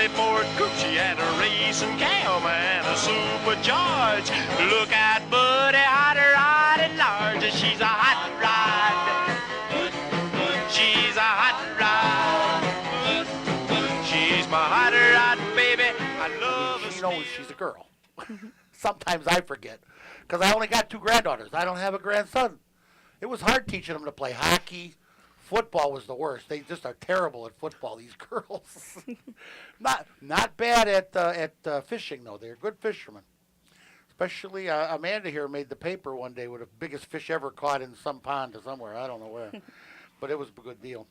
Charlie Ford coupe. She had a racing cam and a supercharged. Look out, buddy, hot rod at large. She's a hot rod. She's a hot rod. She's my hot rod, baby. I love her. She knows she's a girl. Sometimes I forget because I only got 2 granddaughters. I don't have a grandson. It was hard teaching them to play hockey. Football was the worst. They just are terrible at football, these girls. Not bad at fishing, though. They're good fishermen. Especially Amanda here made the paper one day with the biggest fish ever caught in some pond or somewhere. I don't know where. But it was a good deal.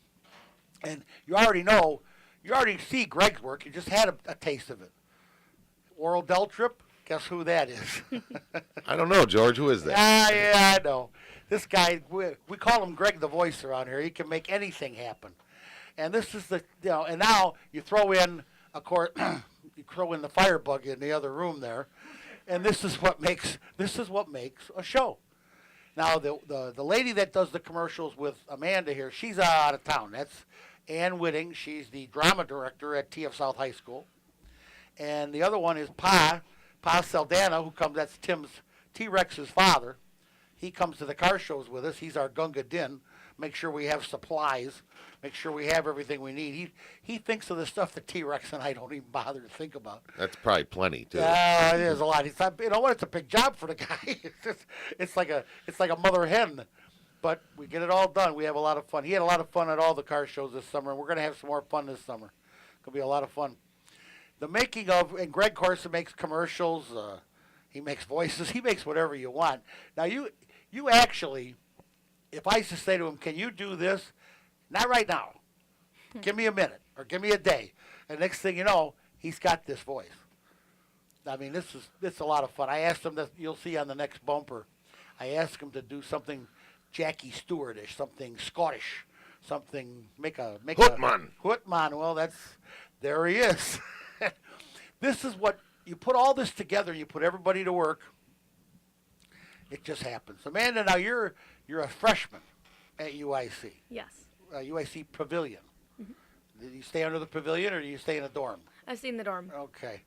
And you already see Greg's work. You just had a taste of it. Oral Deltrip, guess who that is? I don't know, George. Who is that? Yeah, I know. This guy, we call him Greg the Voice around here. He can make anything happen. And this is and now you throw in, of course, you throw in the firebug in the other room there. And this is what makes a show. Now, the lady that does the commercials with Amanda here, she's out of town. That's Ann Whitting. She's the drama director at TF South High School. And the other one is Pa Saldana, that's Tim's T-Rex's father. He comes to the car shows with us. He's our Gunga Din. Make sure we have supplies. Make sure we have everything we need. He thinks of the stuff that T-Rex and I don't even bother to think about. That's probably plenty, too. It is a lot. You know what? It's a big job for the guy. It's like a mother hen. But we get it all done. We have a lot of fun. He had a lot of fun at all the car shows this summer, and we're going to have some more fun this summer. It's going to be a lot of fun. The making of, and Greg Corson makes commercials. He makes voices. He makes whatever you want. Now, you actually, if I used to say to him, can you do this? Not right now. Give me a minute or give me a day. And next thing you know, he's got this voice. I mean, this is a lot of fun. I asked him, you'll see on the next bumper, I asked him to do something Jackie Stewartish, something Scottish, something, make Hootman. Hootman. Well, there he is. This is what, you put all this together, you put everybody to work, it just happens. Amanda, now you're a freshman at UIC. Yes. UIC Pavilion. Mm-hmm. Did you stay under the pavilion or do you stay in a dorm? I stay in the dorm. Okay.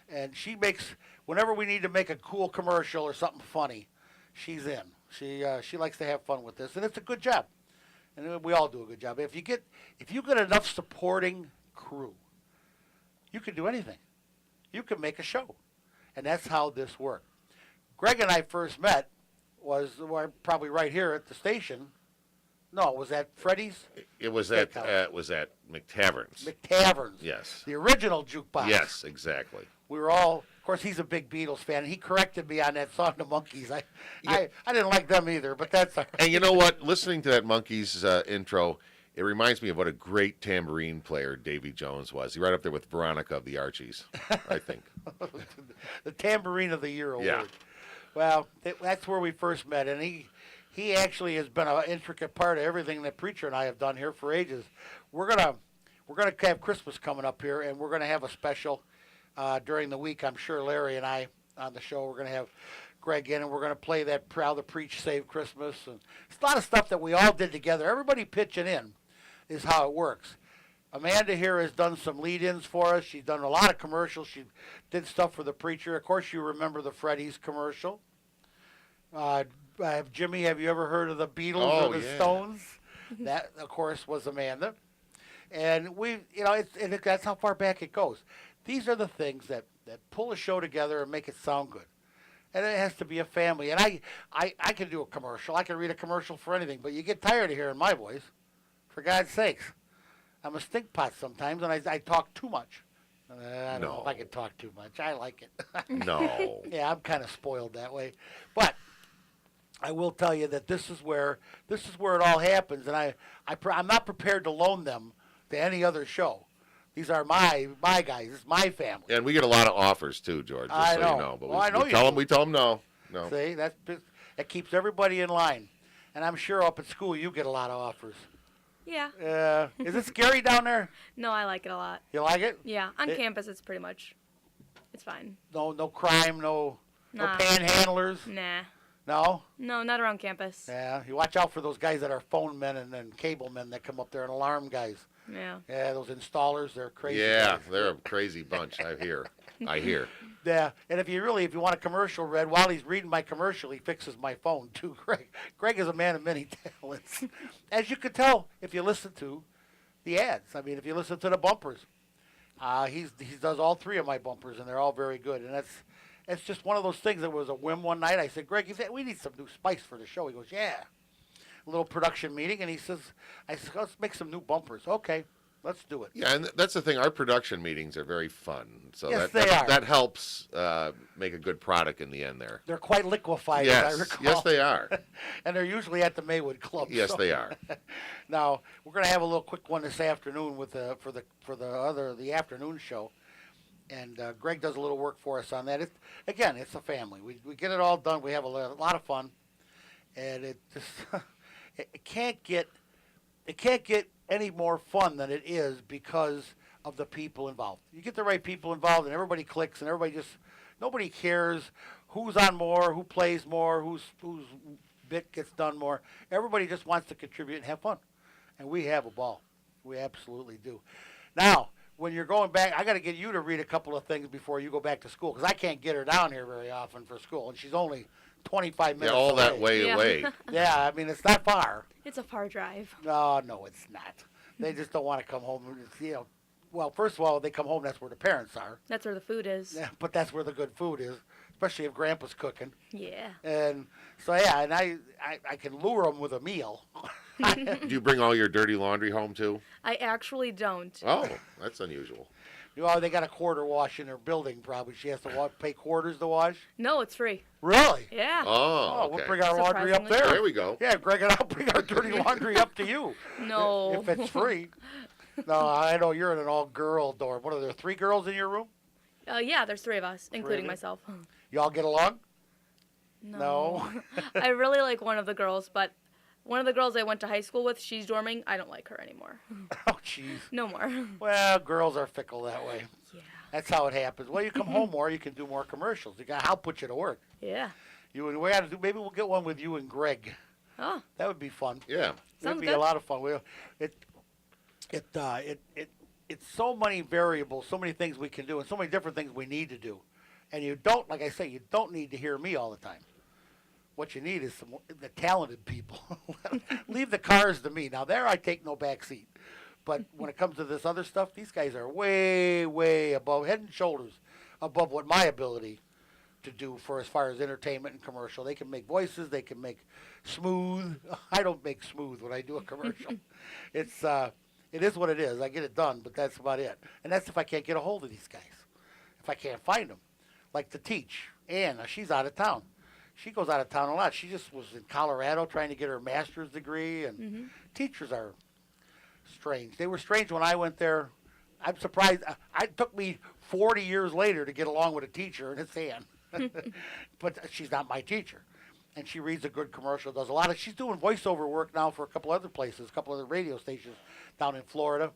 And she makes, whenever we need to make a cool commercial or something funny, she's in. She likes to have fun with this, and it's a good job. And we all do a good job. If you get enough supporting crew, you can do anything. You can make a show. And that's how this worked. Greg and I first met was probably right here at the station. No, was that Freddie's? It was at McTavern's. McTavern's. Yes. The original jukebox. Yes, exactly. We were all, of course, he's a big Beatles fan. He corrected me on that song, The Monkees. I didn't like them either, but that's all right. And you know what? Listening to that Monkees intro, it reminds me of what a great tambourine player Davy Jones was. He's right up there with Veronica of the Archies, I think. The Tambourine of the Year award. Yeah. Well, that's where we first met, and he actually has been an intricate part of everything that Preacher and I have done here for ages. We're gonna have Christmas coming up here, and we're gonna have a special during the week. I'm sure Larry and I on the show. We're gonna have Greg in, and we're gonna play that Proud to Preach Save Christmas, and it's a lot of stuff that we all did together. Everybody pitching in is how it works. Amanda here has done some lead-ins for us. She's done a lot of commercials. She did stuff for the Preacher. Of course, you remember the Freddy's commercial. Jimmy, have you ever heard of the Beatles or the Stones? That, of course, was Amanda. And that's how far back it goes. These are the things that pull a show together and make it sound good. And it has to be a family. And I can do a commercial. I can read a commercial for anything. But you get tired of hearing my voice. For God's sakes. I'm a stink pot sometimes, and I talk too much. I don't know if I can talk too much. I like it. No. Yeah, I'm kind of spoiled that way. But I will tell you that this is where it all happens, and I'm not prepared to loan them to any other show. These are my guys. It's my family. And we get a lot of offers too, George. Just I so know. you know. But Well, I know we tell them no. No. See, that keeps everybody in line. And I'm sure up at school you get a lot of offers. Yeah. Is it scary down there? No, I like it a lot. You like it? Yeah, on campus it's fine. No crime, no Nah. panhandlers. Nah. No? No, not around campus. Yeah, you watch out for those guys that are phone men and cable men that come up there and alarm guys. Yeah. Yeah, those installers, they're crazy. Yeah, guys. they're a crazy bunch. I hear. Yeah, and if you want a commercial read, while he's reading my commercial, he fixes my phone too. Greg is a man of many talents, as you can tell if you listen to the ads. I mean, if you listen to the bumpers, he does all 3 of my bumpers, and they're all very good. And it's just one of those things that was a whim one night. I said, Greg, we need some new spice for the show. He goes, yeah. A little production meeting, and I said, let's make some new bumpers. Okay. Let's do it. Yeah, and that's the thing. Our production meetings are very fun, so Yes, that helps make a good product in the end. There, they're quite liquefied, as I recall. Yes, they are. And they're usually at the Maywood Club. Yes, they are. Now we're going to have a little quick one this afternoon with for the afternoon show, and Greg does a little work for us on that. It's a family. We get it all done. We have a lot of fun, and it just it can't get any more fun than it is because of the people involved. You get the right people involved, and everybody clicks, and nobody cares who's on more, who plays more, whose bit gets done more. Everybody just wants to contribute and have fun, and we have a ball. We absolutely do. Now, when you're going back, I got to get you to read a couple of things before you go back to school, because I can't get her down here very often for school, and she's only 25 minutes all away. that way away. Yeah, I mean, it's not far. It's a far drive. No, it's not. They just don't want to come home. Well, first of all, they come home, that's where the parents are. That's where the food is. Yeah, but that's where the good food is, especially if Grandpa's cooking. Yeah. And so, yeah, and I can lure them with a meal. Do you bring all your dirty laundry home, too? I actually don't. Oh, that's unusual. They got a quarter wash in their building, probably. She has to pay quarters to wash. No, it's free. Really? Yeah. Oh, okay. We'll bring our laundry up there. There we go. Yeah, Greg and I'll bring our dirty laundry up to you. No. If it's free. No, I know you're in an all-girl dorm. What are there, 3 girls in your room? Yeah, there's 3 of us, including of you? myself. You all get along? No. I really like one of the girls, but one of the girls I went to high school with, she's dorming. I don't like her anymore. Oh, jeez. No more. Well, girls are fickle that way. Yeah. That's how it happens. Well, you come home more, you can do more commercials. I'll put you to work. Yeah. We got to do. Maybe we'll get one with you and Greg. Oh. That would be fun. Yeah. It'd be good. a lot of fun. It's so many variables, so many things we can do, and so many different things we need to do. And you don't, like I say, you don't need to hear me all the time. What you need is the talented people. Leave the cars to me. Now, there I take no back seat. But when it comes to this other stuff, these guys are way, way above, head and shoulders above what my ability to do for as far as entertainment and commercial. They can make voices. They can make smooth. I don't make smooth when I do a commercial. It is what it is. I get it done, but that's about it. And that's if I can't get a hold of these guys. If I can't find them. Like to teach. Ann, she's out of town. She goes out of town a lot. She just was in Colorado trying to get her master's degree. And teachers are strange. They were strange when I went there. I'm surprised. It took me 40 years later to get along with a teacher, and it's Ann. But she's not my teacher. And she reads a good commercial, does a lot of, she's doing voiceover work now for a couple other places, a couple other radio stations down in Florida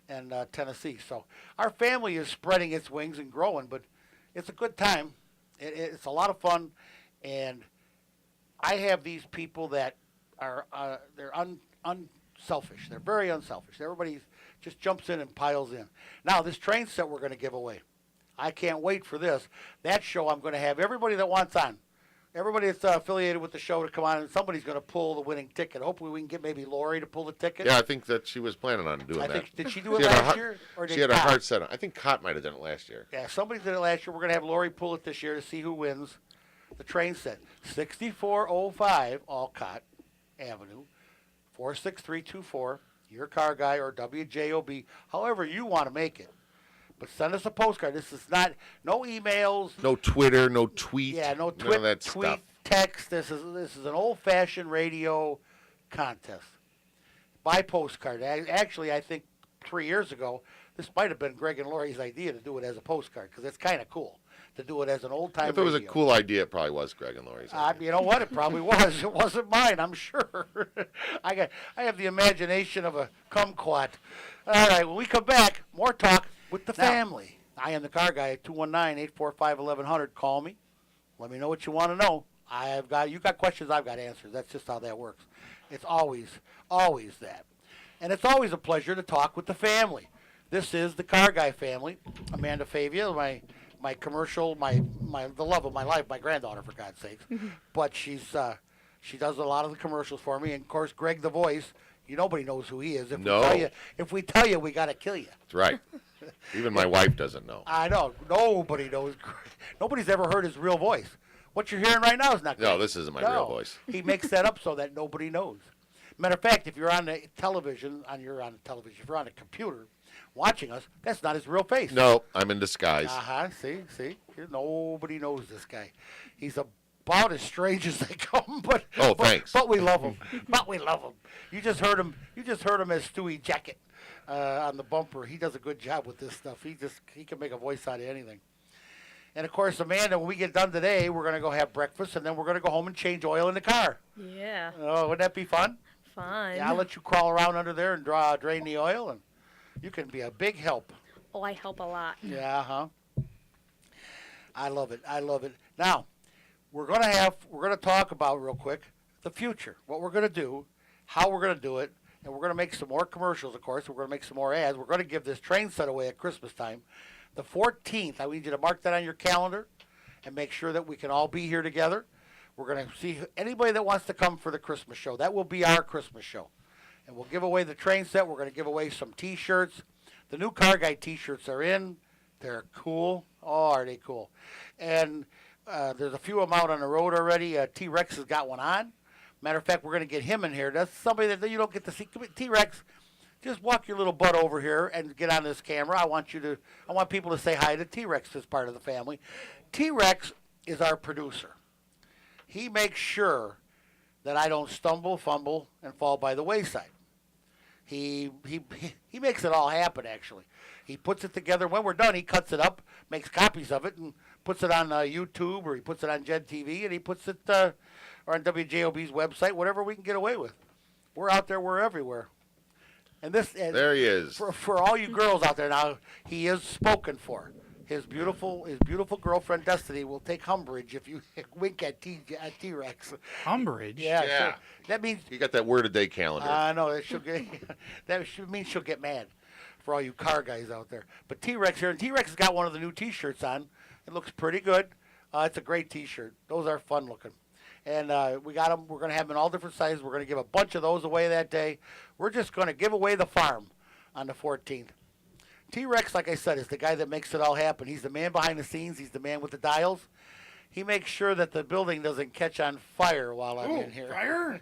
and Tennessee. So our family is spreading its wings and growing, but it's a good time. It's a lot of fun. And I have these people that are, they're unselfish. They're very unselfish. Everybody just jumps in and piles in. Now, this train set we're going to give away. I can't wait for this. That show, I'm going to have everybody that wants on. Everybody that's affiliated with the show to come on, and somebody's going to pull the winning ticket. Hopefully we can get maybe Laurie to pull the ticket. Yeah, I think that she was planning on doing that. Did she do it last year? Or did she had a Cott? hard set on. I think Cott might have done it last year. Yeah, somebody did it last year. We're going to have Laurie pull it this year to see who wins the train set. 6405 Alcott Avenue, 46324, Your Carguy or WJOB, however you want to make it. But send us a postcard. This is not, no emails. No Twitter, no tweet. Yeah, no none of that tweet, stuff. text. This is an old-fashioned radio contest. By postcard. Actually, I think 3 years ago, this might have been Greg and Laurie's idea to do it as a postcard, because it's kind of cool to do it as an old-time If it was a radio. cool idea, it probably was Greg and Laurie's idea. You know what? It probably was. It wasn't mine, I'm sure. I have the imagination of a kumquat. All right, when we come back, more talk with the family. I am the car guy at 219-845-1100. Call me. Let me know what you want to know. You got questions, I've got answers. That's just how that works. It's always that. And it's always a pleasure to talk with the family. This is the Carguy family. Amanda Favia, my commercial, the love of my life, my granddaughter, for God's sakes. But she does a lot of the commercials for me. And, of course, Greg the Voice, nobody knows who he is. If we tell you, we got to kill you. That's right. Even my wife doesn't know. I know. Nobody knows. Nobody's ever heard his real voice. What you're hearing right now is not Greg. No, this isn't my real voice. He makes that up so that nobody knows. Matter of fact, if you're on the television, if you're on a computer watching us, that's not his real face. No, I'm in disguise. See? Nobody knows this guy. He's about as strange as they come, but thanks. But we love him. You just heard him as Stewie Jacket on the bumper. He does a good job with this stuff. He can make a voice out of anything. And of course, Amanda, when we get done today, we're gonna go have breakfast, and then we're gonna go home and change oil in the car. Yeah. Oh, wouldn't that be fun? Fun. Yeah, I'll let you crawl around under there and drain the oil, and you can be a big help. Oh, I help a lot. Yeah, I love it. Now, we're gonna talk about real quick the future, what we're gonna do, how we're gonna do it, and we're gonna make some more commercials. Of course, we're gonna make some more ads. We're gonna give this train set away at Christmas time, the 14th. I need you to mark that on your calendar, and make sure that we can all be here together. We're going to see anybody that wants to come for the Christmas show. That will be our Christmas show. And we'll give away the train set. We're going to give away some T-shirts. The new Carguy T-shirts are in. They're cool. Oh, are they cool? And there's a few of them out on the road already. T-Rex has got one on. Matter of fact, we're going to get him in here. That's somebody that you don't get to see. T-Rex, just walk your little butt over here and get on this camera. I want people to say hi to T-Rex as part of the family. T-Rex is our producer. He makes sure that I don't stumble, fumble, and fall by the wayside. He makes it all happen, actually. He puts it together. When we're done, he cuts it up, makes copies of it, and puts it on YouTube, or he puts it on Jed TV, and he puts it or on WJOB's website, whatever we can get away with. We're out there. We're everywhere. And there he is. For all you girls out there now, he is spoken for. His beautiful girlfriend Destiny will take umbrage if you wink at T-Rex. Umbrage? Yeah. Yeah. So that means You got that word a day calendar. I know that means she'll get mad for all you car guys out there. But T-Rex here, and T-Rex has got one of the new T-shirts on. It looks pretty good. It's a great T-shirt. Those are fun looking. And we got them. We're going to have them in all different sizes. We're going to give a bunch of those away that day. We're just going to give away the farm on the 14th. T-Rex, like I said, is the guy that makes it all happen. He's the man behind the scenes. He's the man with the dials. He makes sure that the building doesn't catch on fire while I'm in here. Fire?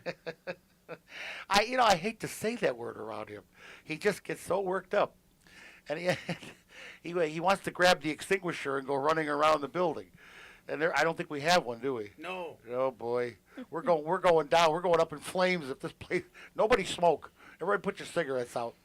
I hate to say that word around him. He just gets so worked up. And he wants to grab the extinguisher and go running around the building. And I don't think we have one, do we? No. Oh boy, we're going down. We're going up in flames if this place. Nobody smoke. Everybody, put your cigarettes out.